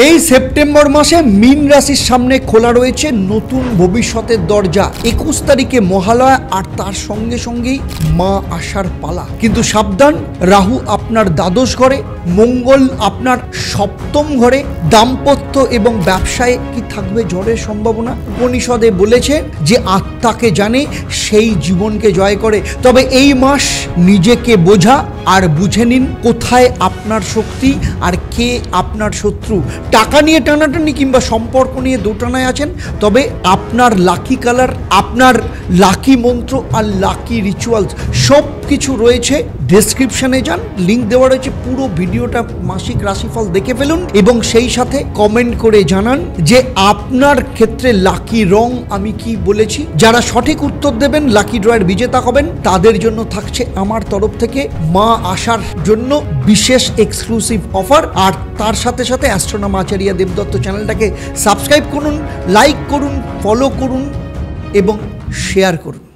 এই সেপ্টেম্বর মাসে মীন রাশির সামনে খোলা রয়েছে নতুন ভবিষ্যতের দরজা। 21 তারিখে মহালয়া, আর তার সঙ্গে সঙ্গেই মা আসার পালা। কিন্তু সাবধান, রাহু আপনার দ্বাদশ ঘরে, মঙ্গল আপনার সপ্তম ঘরে। দাম্পত্য এবং ব্যবসায় কি থাকবে ঝড়ের সম্ভাবনা? উপনিষদে বলেছে যে আত্মাকে জানে সেই জীবনকে জয় করে। তবে এই মাস নিজেকে বোঝা আর বুঝে নিন কোথায় আপনার শক্তি আর কে আপনার শত্রু। টাকা নিয়ে টানাটানি কিংবা সম্পর্ক নিয়ে দোটানায় আছেন, তবে আপনার লাকি কালার, আপনার লাকি মন্ত্র আর লাকি রিচুয়ালস সব কিছু রয়েছে ডেসক্রিপশনে। যান, লিঙ্ক দেওয়া রয়েছে। পুরো ভিডিওটা মাসিক রাশিফল দেখে ফেলুন এবং সেই সাথে কমেন্ট করে জানান যে আপনার ক্ষেত্রে লাকি রং আমি কি বলেছি। যারা সঠিক উত্তর দেবেন, লাকি ড্রয়ের বিজেতা হবেন, তাদের জন্য থাকছে আমার তরফ থেকে মা আসার জন্য বিশেষ এক্সক্লুসিভ অফার। আর তার সাথে সাথে অ্যাস্ট্রোনম আচারিয়া দেবদত্ত চ্যানেলটাকে সাবস্ক্রাইব করুন, লাইক করুন, ফলো করুন এবং শেয়ার করুন।